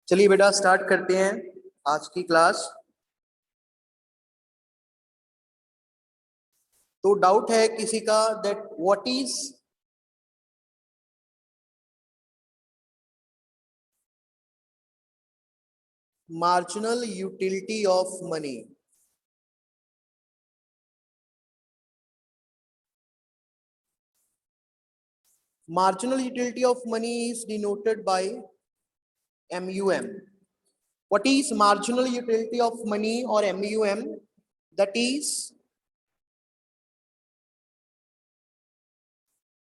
चलिए बेटा स्टार्ट करते हैं आज की क्लास। तो डाउट है किसी का that what is marginal utility of money. Marginal utility of money is denoted by MUM. What is marginal utility of money or MUM? That is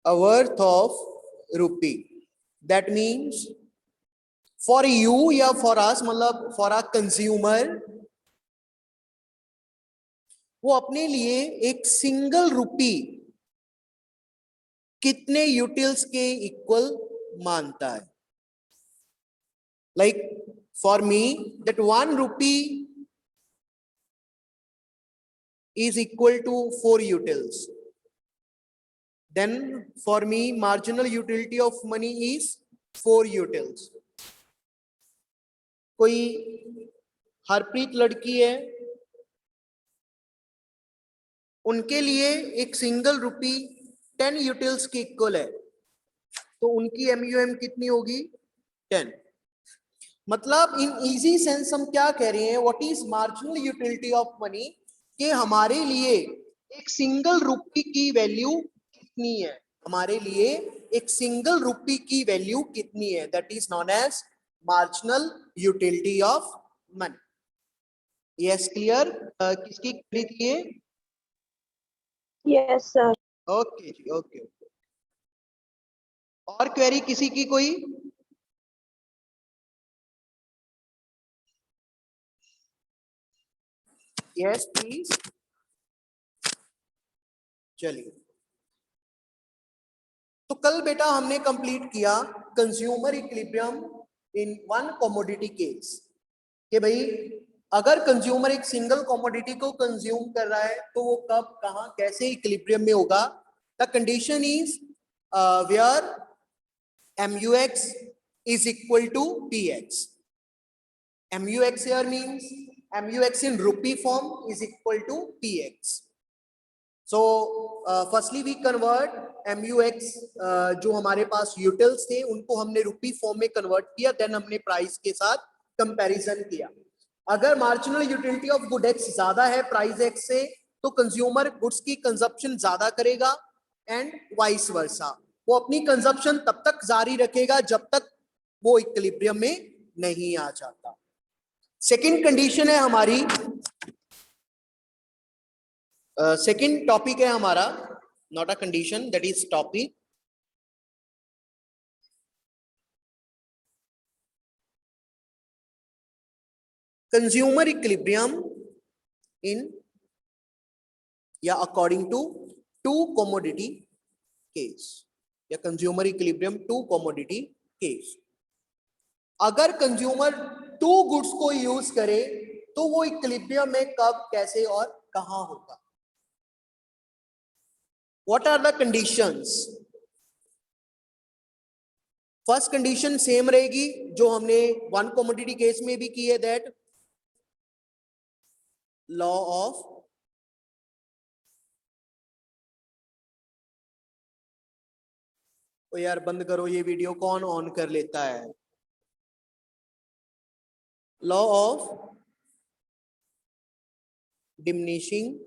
a worth of rupee. That means for you या for us मतलब for a consumer, वो अपने लिए एक single rupee कितने utils के equal मानता है। Like for me that 1 rupee is equal to 4 utils. Then for me marginal utility of money is 4 utils. कोई हरप्रीत लड़की है, उनके लिए एक सिंगल रुपी 10 यूटिल्स के इक्वल है, तो उनकी MUM कितनी होगी 10। मतलब इन इजी सेंस हम क्या कह रहे हैं, what is marginal utility of money, कि हमारे लिए एक सिंगल रुपी की वैल्यू कितनी है, हमारे लिए एक सिंगल रुपी की वैल्यू कितनी है, that is known as marginal utility of money. Yes clear? किसकी क्वेरी थी ये? Yes sir. Okay ji, okay. और क्वेरी किसी की कोई? Yes please. चलिए, तो कल बेटा हमने कंप्लीट किया consumer equilibrium in one commodity case, कि भाई अगर कंज्यूमर एक सिंगल कमोडिटी को कंज्यूम कर रहा है तो वो कब कहां कैसे इक्विलिब्रियम में होगा। The condition is where MUX is equal to PX. MUX here means MUX in rupee form is equal to PX. So firstly we convert MUX, जो हमारे पास यूटिल्स थे उनको हमने रुपी फॉर्म में कन्वर्ट किया, देन हमने प्राइस के साथ कंपैरिजन किया। अगर marginal utility of good x ज्यादा है प्राइस एक्स से, तो कंज्यूमर गुड्स की कंजप्शन ज्यादा करेगा एंड वाइस वर्सा। वो अपनी कंजप्शन तब तक जारी रखेगा जब तक वो इक्विलिब्रियम में नहीं आ जाता। सेकंड कंडीशन है हमारी, सेकंड टॉपिक है हमारा, not a condition, that is topic. Consumer equilibrium in या according to two commodity case, या consumer equilibrium two commodity case. अगर कंज्यूमर 2 गुड्स को यूज करे तो वो इक्विलिब्रियम में कब कैसे और कहां होगा। What are the conditions? First condition same रहेगी जो हमने वन कमोडिटी केस में भी की है, दैट लॉ ऑफ ओ यार बंद करो ये वीडियो, कौन ऑन कर लेता है। Law of diminishing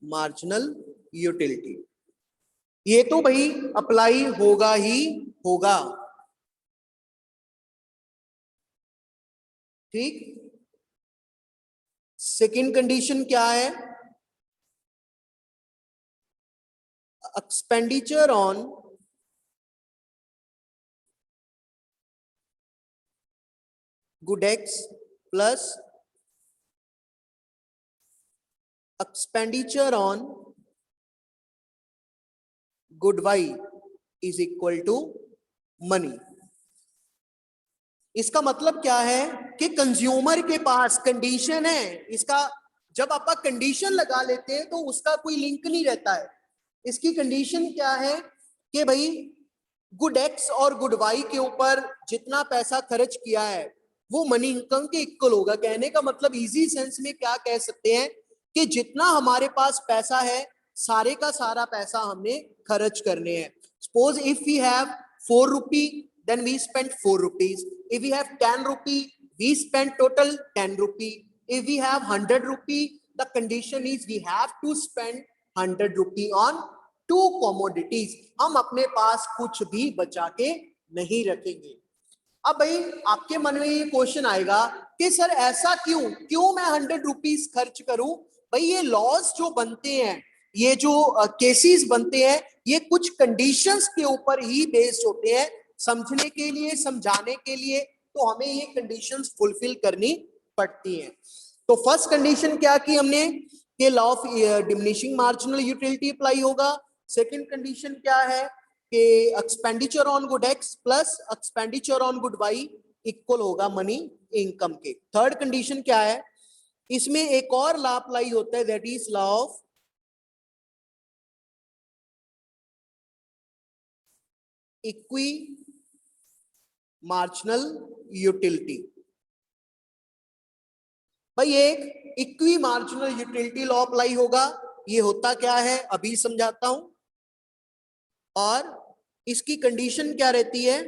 marginal utility, ये तो भाई अप्लाई होगा ही होगा, ठीक। सेकंड कंडीशन क्या है? Expenditure on good X plus expenditure on good Y is equal to money. इसका मतलब क्या है कि कंज्यूमर के पास कंडीशन है, इसका जब आप कंडीशन लगा लेते हैं तो उसका कोई लिंक नहीं रहता है। इसकी कंडीशन क्या है कि भाई गुड एक्स और गुड वाई के ऊपर जितना पैसा खर्च किया है वो मनी इनकम के इक्वल होगा। कहने का मतलब इजी सेंस में क्या कह सकते हैं कि जितना हमारे पास पैसा है सारे का सारा पैसा हमने खर्च करने हैं। Suppose if we have 4 rupee then we spent 4 rupees. If we have 10 rupee we spent total 10 rupee. If we have 100 rupee the condition is we have to spend 100 rupee on two commodities. हम अपने पास कुछ भी बचा के नहीं रखेंगे। अब भाई आपके मन में ये क्वेश्चन आएगा कि सर ऐसा क्यों मैं 100 रुपीज खर्च करूं? भाई ये लॉज जो बनते हैं, ये जो केसेस बनते हैं, ये कुछ कंडीशंस के ऊपर ही बेस्ड होते हैं। समझने के लिए, समझाने के लिए तो हमें ये कंडीशंस फुलफिल करनी पड़ती हैं। तो फर्स्ट कंडीशन क्या की हमने कि law of diminishing marginal utility apply होगा। सेकंड कंडीशन क्या है कि expenditure on good X plus expenditure on good Y equal होगा मनी इनकम के। थर्ड कंडीशन क्या है, इसमें एक और लॉ अप्लाई होता है, that is law of equi marginal utility. भाई एक equi marginal utility law apply होगा। ये होता क्या है अभी समझाता हूं। और इसकी कंडीशन क्या रहती है,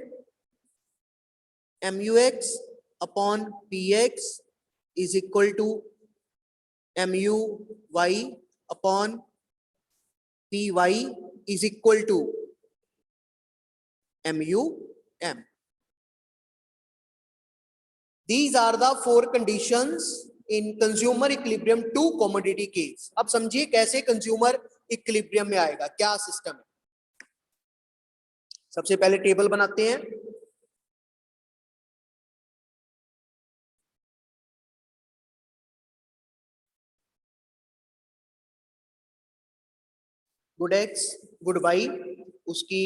MUX upon PX is equal to MUY upon PY is equal to MUM। These are the 4 conditions in consumer equilibrium to commodity case। अब समझिए कैसे कंज्यूमर इक्विलिब्रियम में आएगा, क्या सिस्टम है। सबसे पहले टेबल बनाते हैं। गुड एक्स गुड वाई उसकी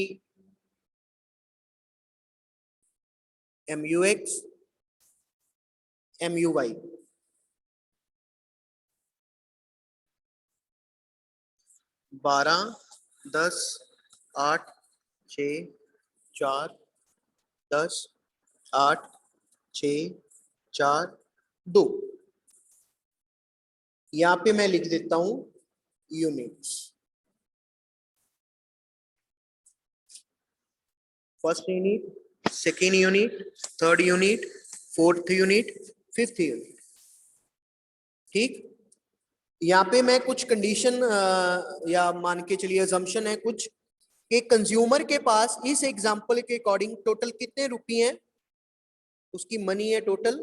MUX MUY। 12 10 8 6 4 10 8 6 4 2। यहां पे मैं लिख देता हूं units. First unit, second unit, third unit, fourth unit, fifth unit. ठीक, यहाँ पे मैं कुछ कंडीशन या मान के चलिए अजम्पशन है कुछ कि कंज्यूमर के पास इस एग्जांपल के अकॉर्डिंग टोटल कितने रुपये हैं, उसकी मनी है टोटल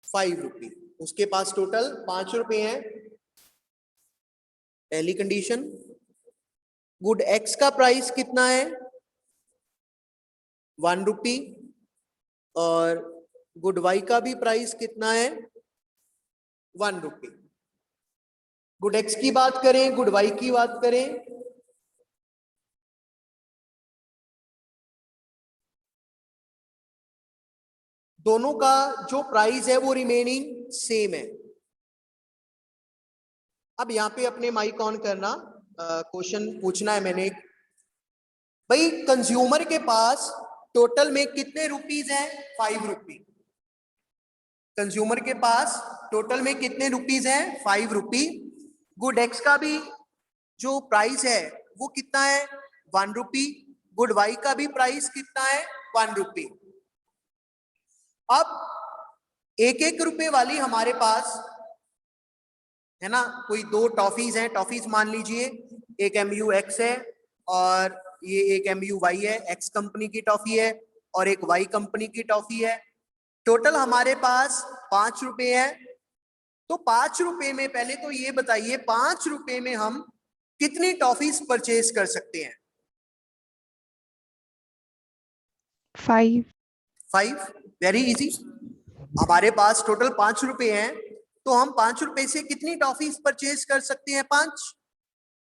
5 रुपये। उसके पास टोटल 5 रुपये हैं। पहली कंडीशन। गुड एक्स का प्राइस कितना है 1 रुपी और गुड वाई का भी प्राइस कितना है 1 रुपी। गुड एक्स की बात करें, गुड वाई की बात करें, दोनों का जो प्राइस है वो रिमेनिंग सेम है। अब यहां पे अपने माइक ऑन करना, क्वेश्चन पूछना है मैंने। भाई कंज्यूमर के पास टोटल में कितने रुपीस हैं 5 रुपी। कंज्यूमर के पास टोटल में कितने रुपीस हैं 5 रुपी। गुड एक्स का भी जो प्राइस है वो कितना है 1 रुपी। गुड वाई का भी प्राइस कितना है 1 रुपी। अब 1-1 रुपए वाली हमारे पास है ना, कोई 2 टॉफीज हैं। टॉफीज मान लीजिए एक MUX है और ये एक MUY है। एक्स कंपनी की टॉफी है और एक वाई कंपनी की टॉफी है। टोटल हमारे पास 5 रुपए है। तो 5 रुपए में पहले तो ये बताइए 5 रुपए में हम कितनी टॉफीज परचेज कर सकते हैं? 5। Very easy. हमारे पास टोटल 5 रुपए हैं तो हम 5 रुपए से कितनी टॉफीज परचेज कर सकते हैं 5।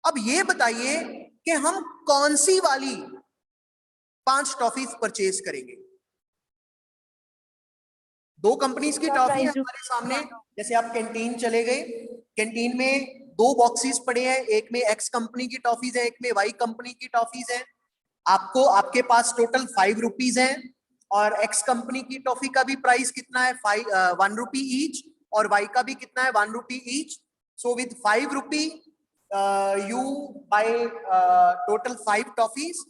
अब ये बताइए कि हम कौन सी वाली 5 टॉफीज परचेज करेंगे। 2 कंपनीज की टॉफी है हमारे सामने। जैसे आप कैंटीन चले गए, कैंटीन में दो बॉक्सेस पड़े हैं, एक में एक्स कंपनी की टॉफीज है, एक में वाई कंपनी की टॉफीज है। आपको आपके पास टोटल 5 रुपीज है, और एक्स कंपनी की टॉफी का भी प्राइस कितना है, 1 रुपी ईच, और वाई का भी कितना है, 1 rupee each. So with 5 rupee you buy total 5 toffees.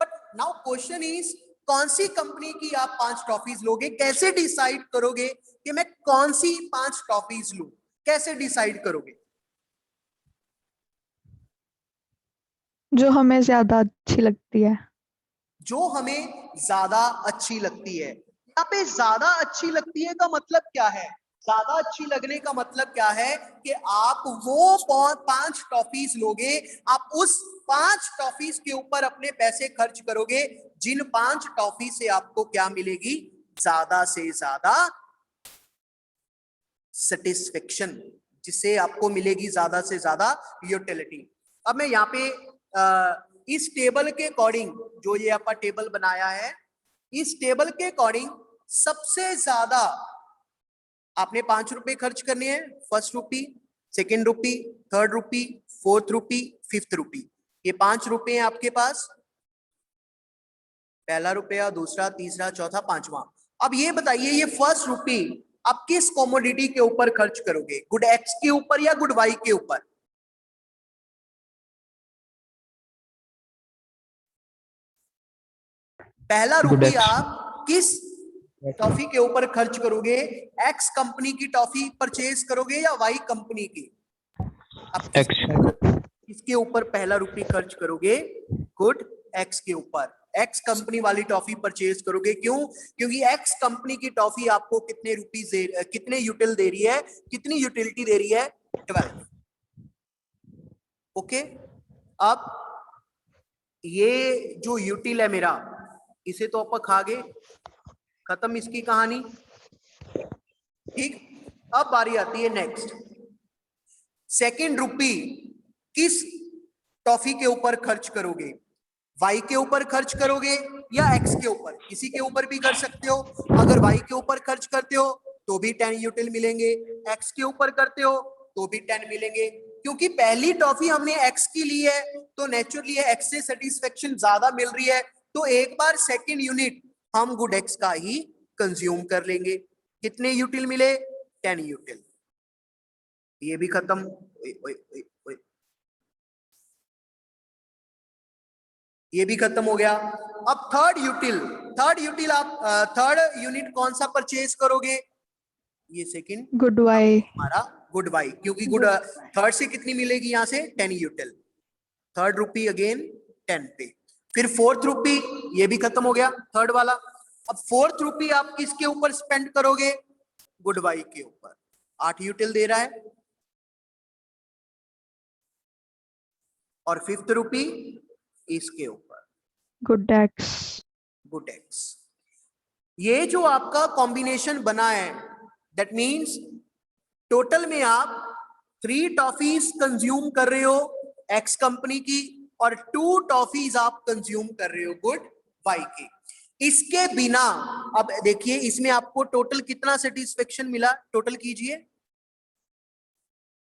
But now question is, कौन सी कंपनी की आप 5 टॉफीज लोगे? कैसे डिसाइड करोगे कि मैं कौन सी 5 टॉफीज लूं? कैसे डिसाइड करोगे? जो हमें ज्यादा अच्छी लगती है। जो हमें ज्यादा अच्छी लगती है। यहाँ पे ज्यादा अच्छी लगती है का मतलब क्या है? ज्यादा अच्छी लगने का मतलब क्या है कि आप वो 5 टॉफीज लोगे, आप उस 5 टॉफीज के ऊपर अपने पैसे खर्च करोगे, जिन 5 टॉफी से आपको क्या मिलेगी? ज्यादा से ज्यादा सेटिस्फेक्शन, जिससे आपको मिलेगी ज्यादा से ज्यादा यूटिलिटी। अब मैं यहाँ पे इस टेबल के अकॉर्डिंग, जो ये आपका टेबल बनाया है, इस टेबल के अकॉर्डिंग सबसे ज्यादा आपने 5 रुपए खर्च करने हैं। फर्स्ट रुपी, सेकेंड रुपी, थर्ड रुपी, फोर्थ रुपी, फिफ्थ रुपी, ये 5 रुपए हैं आपके पास। पहला रुपया, दूसरा, तीसरा, चौथा, पांचवा। अब ये बताइए, ये फर्स्ट रुपी आप किस कॉमोडिटी के ऊपर खर्च करोगे? गुड एक्स के ऊपर या गुड वाई के ऊपर? पहला गुड रुपी एक्स। आप किस टॉफी के ऊपर खर्च करोगे? एक्स कंपनी की टॉफी परचेज करोगे या वाई कंपनी की? आप किसके ऊपर पहला रुपी खर्च करोगे? गुड एक्स के ऊपर। एक्स कंपनी वाली टॉफी परचेज करोगे। क्यों? क्योंकि एक्स कंपनी की टॉफी आपको कितने रुपीज कितने यूटिल दे रही है, कितनी यूटिलिटी दे रही है? 12। ओके, अब ये जो यूटिल है मेरा, इसे तो आप खा गए, खत्म इसकी कहानी। ठीक, अब बारी आती है नेक्स्ट। सेकेंड रुपी किस टॉफी के ऊपर खर्च करोगे? वाई के ऊपर खर्च करोगे या एक्स के ऊपर? किसी के ऊपर भी कर सकते हो। अगर वाई के ऊपर खर्च करते हो तो भी 10 यूटिल मिलेंगे, एक्स के ऊपर करते हो तो भी 10 मिलेंगे। क्योंकि पहली टॉफी हमने एक्स की ली है, तो नेचुरली एक्स से सेटिस्फेक्शन ज्यादा मिल रही है, तो एक बार सेकेंड यूनिट हम गुड एक्स का ही कंज्यूम कर लेंगे। कितने यूटिल मिले? 10 यूटिल। ये भी खत्म। ये भी खत्म हो गया। अब थर्ड यूटिल आप थर्ड यूनिट कौन सा परचेज करोगे? ये सेकंड गुड वाई। हमारा गुड वाई, क्योंकि गुड थर्ड से कितनी मिलेगी? यहां से 10 यूटिल। थर्ड रुपी अगेन 10 पे। फिर फोर्थ रुपी, ये भी खत्म हो गया थर्ड वाला। अब फोर्थ रुपी आप किसके ऊपर स्पेंड करोगे? गुड वाई के ऊपर। 8 यूटिल दे रहा है। और फिफ्थ रुपी इसके ऊपर, गुड एक्स। Good x. ये जो आपका कॉम्बिनेशन बना है, दैट मींस टोटल में आप 3 टॉफीज कंज्यूम कर रहे हो एक्स कंपनी की, और 2 टॉफीज आप कंज्यूम कर रहे हो गुड वाई की। इसके बिना, अब देखिए इसमें आपको टोटल कितना सेटिस्फेक्शन मिला? टोटल कीजिए।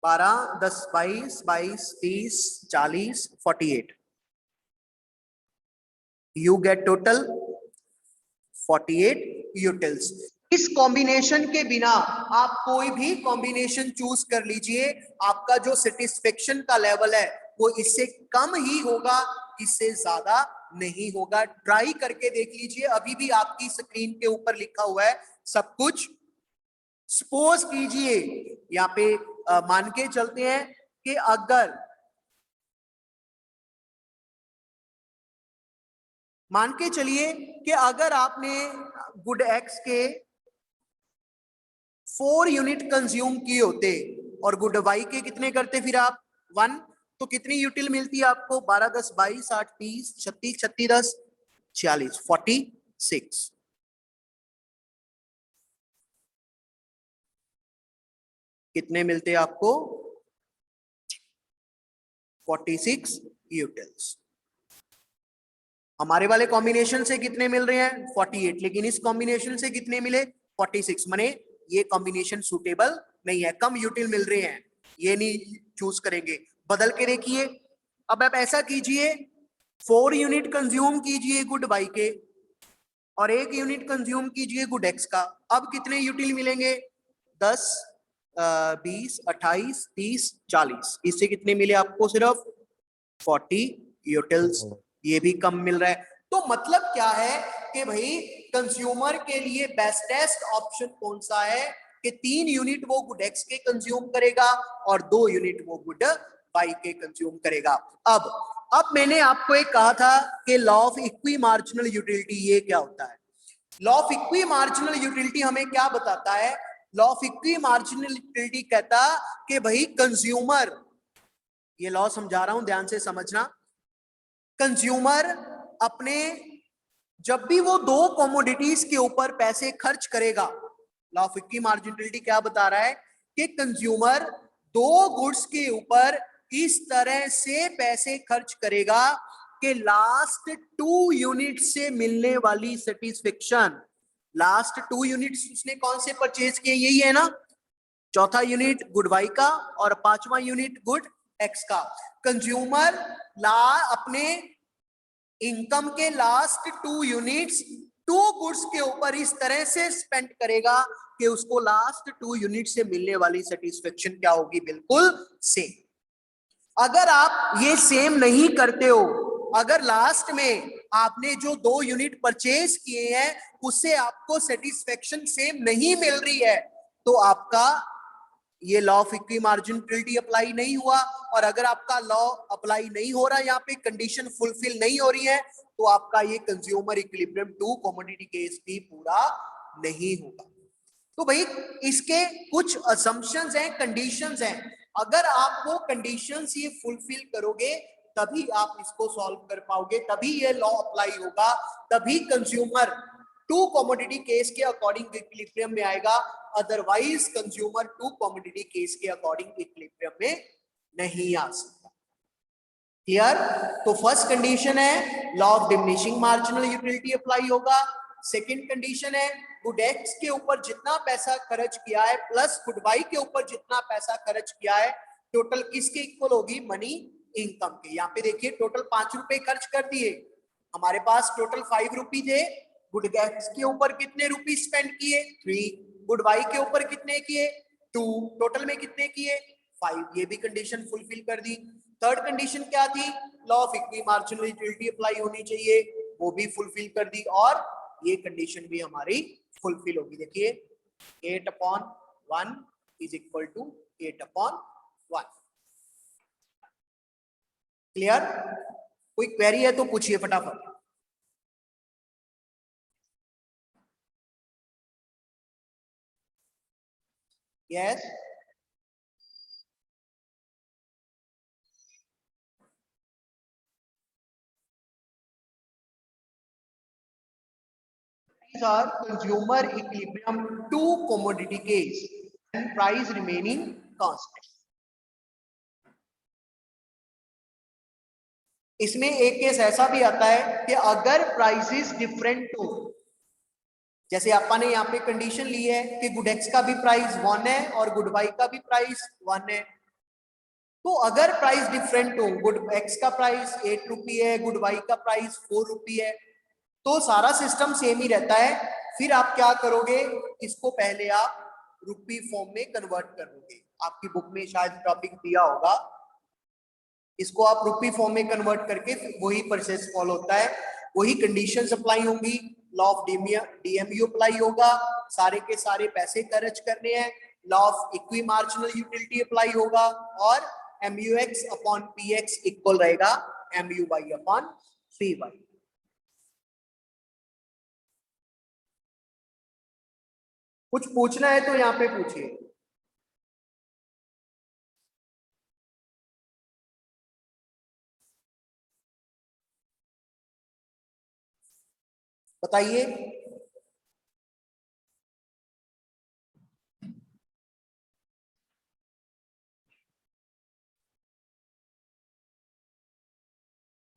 12, 10, 22, 22, 30, 40, 48। You get total 48 utils. इस कॉम्बिनेशन के बिना आप कोई भी कॉम्बिनेशन चूज कर लीजिए, आपका जो सेटिस्फेक्शन का लेवल है वो इससे कम ही होगा, इससे ज्यादा नहीं होगा। ट्राई करके देख लीजिए, अभी भी आपकी स्क्रीन के ऊपर लिखा हुआ है सब कुछ। सपोज कीजिए, यहाँ पे मान के चलते हैं कि अगर मान के चलिए कि अगर आपने गुड एक्स के 4 यूनिट कंज्यूम किए होते और गुड वाई के कितने करते फिर आप? 1, तो कितनी यूटिल मिलती है आपको? 12, 10, 22, 8, 30, 36, 36, 10, 46, 46। कितने मिलते आपको? 46 यूटिल्स। हमारे वाले कॉम्बिनेशन से कितने मिल रहे हैं? 48। लेकिन इस कॉम्बिनेशन से कितने मिले? 46। माने ये कॉम्बिनेशन सुटेबल नहीं है, कम यूटिल मिल रहे हैं। ये नहीं चूज करेंगे। बदल के देखिए, अब आप ऐसा कीजिए, 4 यूनिट कंज्यूम कीजिए गुड वाई के और 1 यूनिट कंज्यूम कीजिए गुड एक्स का। अब कितने यूटिल मिलेंगे? 10, 20, 28, 30, 40। इससे कितने मिले आपको? सिर्फ 40 यूटिल्स। ये भी कम मिल रहा है। तो मतलब क्या है कि भाई कंज्यूमर के लिए बेस्टेस्ट ऑप्शन कौन सा है कि 3 यूनिट वो गुड एक्स के कंज्यूम करेगा और 2 यूनिट वो गुड वाई के कंज्यूम करेगा। अब मैंने आपको एक कहा था कि law of equi marginal utility, ये क्या होता है? Law of equi marginal utility हमें क्या बताता है? Law of equi marginal utility कहता कि भाई कंज्यूमर, ये लॉ समझा रहा हूं, ध्यान से समझना। कंज्यूमर अपने, जब भी वो 2 कमोडिटीज के ऊपर पैसे खर्च करेगा, लॉ ऑफ इक्वी मार्जिनलिटी क्या बता रहा है कि कंज्यूमर 2 गुड्स के ऊपर इस तरह से पैसे खर्च करेगा कि लास्ट 2 यूनिट से मिलने वाली सेटिस्फेक्शन, लास्ट 2 यूनिट्स उसने कौन से परचेज किए? यही है ना, चौथा यूनिट गुड वाई का और 5वां यूनिट गुड एक्स का। कंज्यूमर अपने इनकम के लास्ट 2 यूनिट्स 2 गुड्स के ऊपर इस तरह से स्पेंड करेगा कि उसको लास्ट 2 यूनिट से मिलने वाली सेटिस्फेक्शन क्या होगी? बिल्कुल सेम। अगर आप ये सेम नहीं करते हो, अगर लास्ट में आपने जो 2 यूनिट परचेज किए हैं उससे आपको सेटिस्फेक्शन सेम नहीं मिल रही है, तो आपका ये लॉ ऑफ इक्वी मार्जिनलिटी अप्लाई नहीं हुआ। और अगर आपका लॉ अप्लाई नहीं हो रहा, यहाँ पे कंडीशन फुलफिल नहीं हो रही है, तो आपका ये consumer equilibrium two commodity case भी पूरा नहीं होगा। तो भाई इसके कुछ असम्पशंस हैं, कंडीशंस हैं। अगर आप वो कंडीशंस ये फुलफिल करोगे तभी आप इसको सॉल्व कर पाओगे, तभी ये लॉ अप्लाई होगा, तभी कंज्यूमर टू कमोडिटी केस के अकॉर्डिंग इक्विलिब्रियम में आएगा। Otherwise consumer two commodity case के अकॉर्डिंग इक्विलिब्रियम में नहीं आ सकता। क्लियर? तो फर्स्ट कंडीशन है law of diminishing marginal utility apply होगा। सेकंड कंडीशन है गुड एक्स के ऊपर जितना पैसा खर्च किया है प्लस गुड वाई के ऊपर जितना पैसा खर्च किया है, टोटल किसके इक्वल होगी? मनी इनकम के। यहाँ पे देखिए टोटल 5 रुपए खर्च कर दिए, हमारे पास टोटल 5 रुपी थे। गुड एक्स के ऊपर कितने रुपी स्पेंड किए? 3। गुड वाई के ऊपर कितने किए? 2। टोटल में कितने किए? 5। ये भी कंडीशन फुलफिल कर दी। थर्ड कंडीशन क्या थी? Law of equi marginal utility apply होनी चाहिए, वो भी फुलफिल कर दी और ये कंडीशन भी हमारी फुलफिल होगी। देखिए 8/1 इज इक्वल टू 8/1। क्लियर? कोई क्वेरी है तो पूछिए फटाफट। Yes, these are consumer equilibrium two commodity case and price remaining constant. इसमें एक केस ऐसा भी आता है कि अगर प्राइसेस डिफरेंट हो, जैसे अपन ने यहाँ पे कंडीशन ली है कि गुड एक्स का भी प्राइस 1 है और गुड वाई का भी प्राइस 1 है, तो अगर प्राइस डिफरेंट हो, गुड एक्स का प्राइस 8 रुपी है, गुड वाई का प्राइस 4 रुपी है, तो सारा सिस्टम सेम ही रहता है। फिर आप क्या करोगे? इसको पहले आप रुपी फॉर्म में कन्वर्ट कर दोगे, आपकी बुक में शायद टॉपिक दिया होगा। इसको आप रुपी फॉर्म में कन्वर्ट करके वही प्रोसेस फॉलो होता है, वही कंडीशंस अप्लाई होंगी, लॉ ऑफ डीएमयू अप्लाई होगा, सारे के सारे पैसे खर्च करने हैं, law of equi marginal utility apply होगा और MUX अपॉन PX इक्वल रहेगा MUY अपॉन PY। कुछ पूछना है तो यहाँ पे पूछिए। बताइए।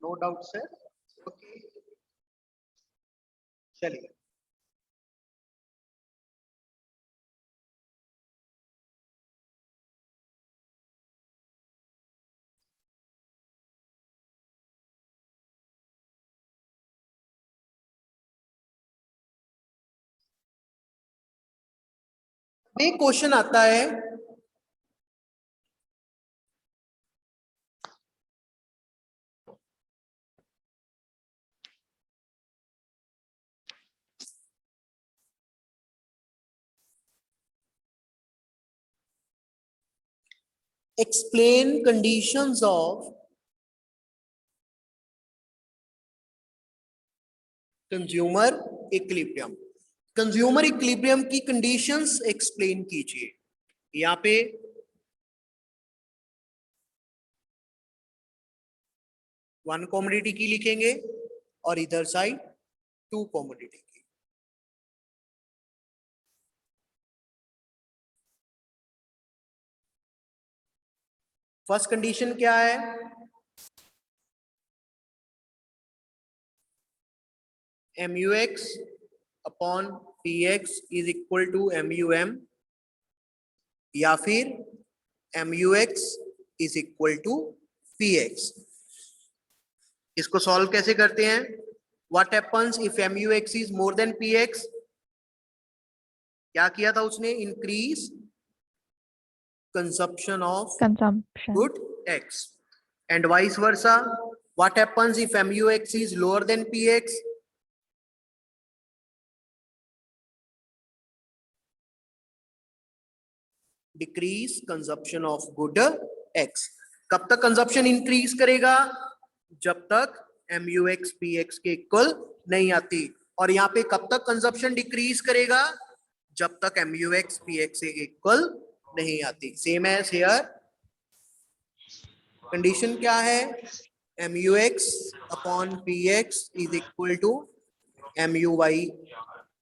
No doubt sir. ओके, चलिए। में क्वेश्चन आता है explain conditions of consumer equilibrium. Consumer equilibrium की कंडीशंस एक्सप्लेन कीजिए। यहाँ पे वन कमोडिटी की लिखेंगे और इधर साइड टू कमोडिटी की। फर्स्ट कंडीशन क्या है? MUX upon PX is equal to MUM, या फिर MUX is equal to PX। इसको सॉल्व कैसे करते हैं? What happens if MUX is more than PX? क्या किया था उसने? Increase consumption of good X, and vice versa. What happens if MUX is lower than PX? Decrease consumption of good X। कब तक कंजप्शन इंक्रीज करेगा? जब तक MUX PX के इक्वल नहीं आती। और यहाँ पे कब तक कंजप्शन डिक्रीज करेगा? जब तक MUX PX के इक्वल नहीं आती। सेम एज हियर, कंडीशन क्या है? MUX upon PX is equal to MUY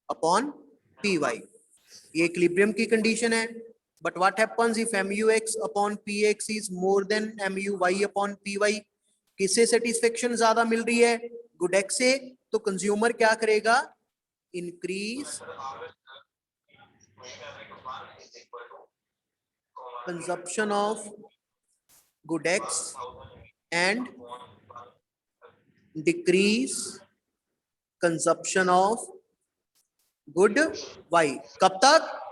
upon PY। ये इक्विलिब्रियम की कंडीशन है। But what happens if MUX upon PX is more than MUY upon PY? किससे satisfaction ज्यादा मिल रही है? गुड X से। तो कंज्यूमर क्या करेगा? Increase consumption of good X and decrease consumption of good Y। कब तक?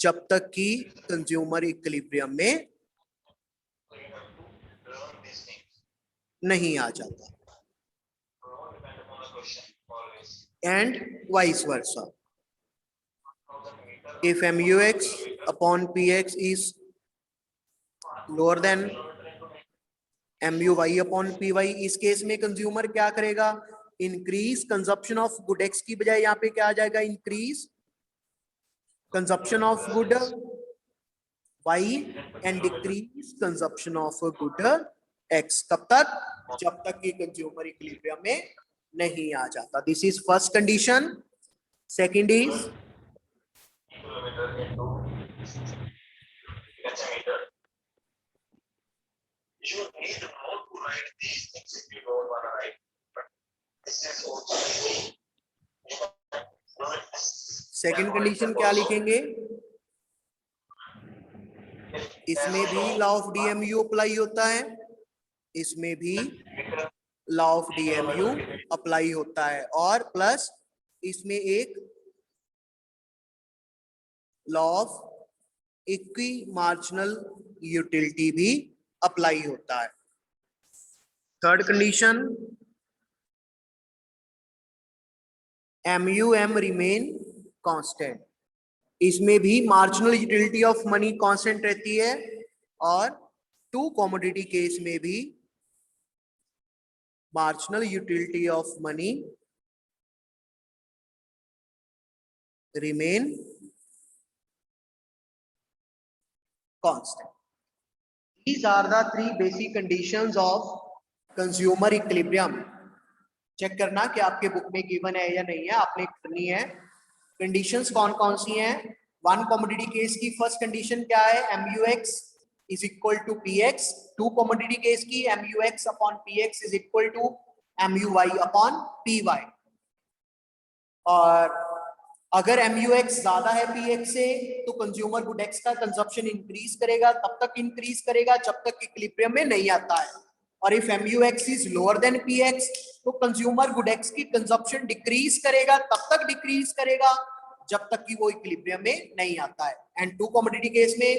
जब तक कि कंज्यूमर इक्विलिब्रियम में नहीं आ जाता। And vice versa, if MUX upon PX is lower than MUY upon PY, इस केस में कंज्यूमर क्या करेगा? Increase consumption of good X की बजाय यहाँ पे क्या आ जाएगा? Increase consumption of good Y and decrease consumption of good X। कब तक? जब तक कि कंज्यूमर इक्विलिब्रियम में नहीं आ जाता। This is first condition. Second is you need not to write these things if you don't want to write, but this is also second condition क्या लिखेंगे? इसमें भी लॉ ऑफ DMU अप्लाई होता है, इसमें भी लॉ ऑफ DMU अप्लाई होता है, और प्लस इसमें एक law of equi marginal utility भी अप्लाई होता है। Third condition, MUM remain constant. इसमें भी marginal utility of money constant रहती है, और टू कमोडिटी केस में भी marginal utility of money remain constant. These are the three basic conditions of consumer equilibrium। Check करना कि आपके बुक में गिवन है या नहीं है, आपने करनी है। कंडीशंस कौन कौन सी हैं? वन कमोडिटी केस की फर्स्ट कंडीशन क्या है? MUX is equal to PX। Two commodity case की MUX upon PX is equal to MUY upon PY। और अगर MUX ज्यादा है PX से तो कंज्यूमर गुड X का कंजप्शन इंक्रीज करेगा। तब तक इंक्रीज करेगा जब तक इक्विलिब्रियम में नहीं आता है। और if MUX is lower than PX तो कंज्यूमर गुड X की कंजप्शन डिक्रीज करेगा। तब तक डिक्रीज करेगा जब तक कि वो इक्विलिब्रियम में नहीं आता है। एंड टू कमोडिटी केस में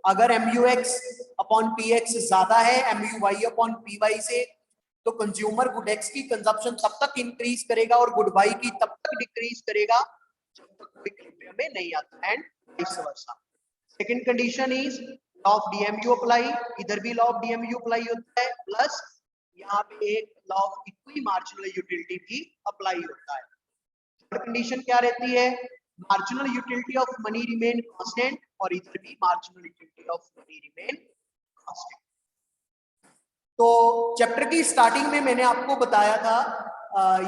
अगर MUX अपॉन PX ज्यादा है MUY अपॉन PY से, तो कंज्यूमर गुड एक्स की कंजप्शन तब तक इंक्रीज करेगा और गुड वाई की तब तक डिक्रीज करेगा जब तक वो इक्विलिब्रियम में नहीं आता, and vice versa. Second condition is law of DMU apply, इधर भी लॉ ऑफ DMU अप्लाई होता है, प्लस यहाँ पे एक law of equi marginal utility भी अप्लाई होता है। थर्ड कंडीशन क्या रहती है, marginal utility of money remain constant, और इधर भी marginal utility of money remain constant. तो चैप्टर की स्टार्टिंग में मैंने आपको बताया था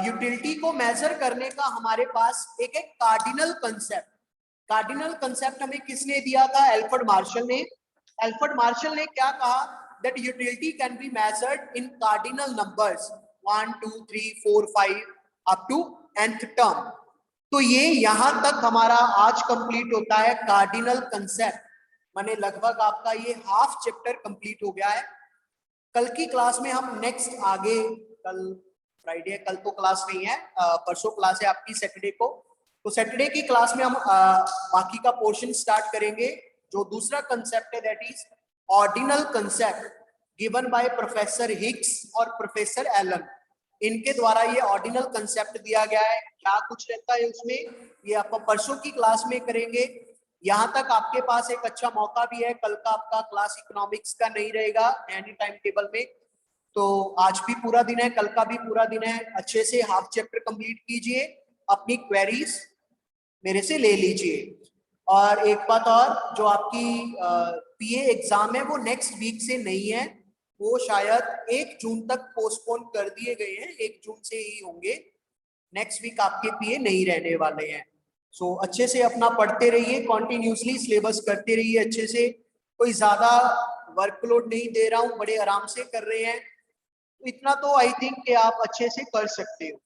यूटिलिटी को मेजर करने का हमारे पास एक कार्डिनल कंसेप्ट। कार्डिनल कंसेप्ट हमें किसने दिया था, एल्फ्रेड मार्शल ने। एल्फ्रेड मार्शल ने क्या कहा, that utility can be measured in cardinal numbers 1 2 3 4 5 up to nth term. तो ये यहां तक हमारा आज कंप्लीट होता है कार्डिनल कंसेप्ट, माने लगभग आपका ये हाफ चैप्टर कंप्लीट हो गया है। कल की क्लास में हम नेक्स्ट आगे, कल फ्राइडे, कल तो क्लास नहीं है, परसों क्लास है आपकी सैटरडे को, तो सैटरडे की क्लास में हम बाकी का पोर्शन स्टार्ट करेंगे। जो दूसरा कंसेप्ट है that is ordinal concept given by professor Higgs और प्रोफेसर एलन। इनके द्वारा ये ऑर्डिनल कंसेप्ट दिया गया है, क्या कुछ रहता है उसमें ये आप परसों की क्लास में करेंगे। यहाँ तक आपके पास एक अच्छा मौका भी है, कल का आपका क्लास इकोनॉमिक्स का नहीं रहेगा एनी टाइम टेबल में, तो आज भी पूरा दिन है, कल का भी पूरा दिन है, अच्छे से हाफ चैप्टर कंप्लीट कीजिए, अपनी क्वेरीज मेरे से ले लीजिए। और एक बात और, जो आपकी PA एग्जाम है वो नेक्स्ट वीक से नहीं है, वो शायद 1 जून तक पोस्टपोन कर दिए गए हैं, 1 जून से ही होंगे, नेक्स्ट वीक आपके PA नहीं रहने वाले हैं। सो अच्छे से अपना पढ़ते रहिए, कॉन्टिन्यूसली सिलेबस करते रहिए अच्छे से, कोई ज्यादा वर्कलोड नहीं दे रहा हूँ, बड़े आराम से कर रहे हैं, तो इतना तो आई थिंक कि आप अच्छे से कर सकते हो।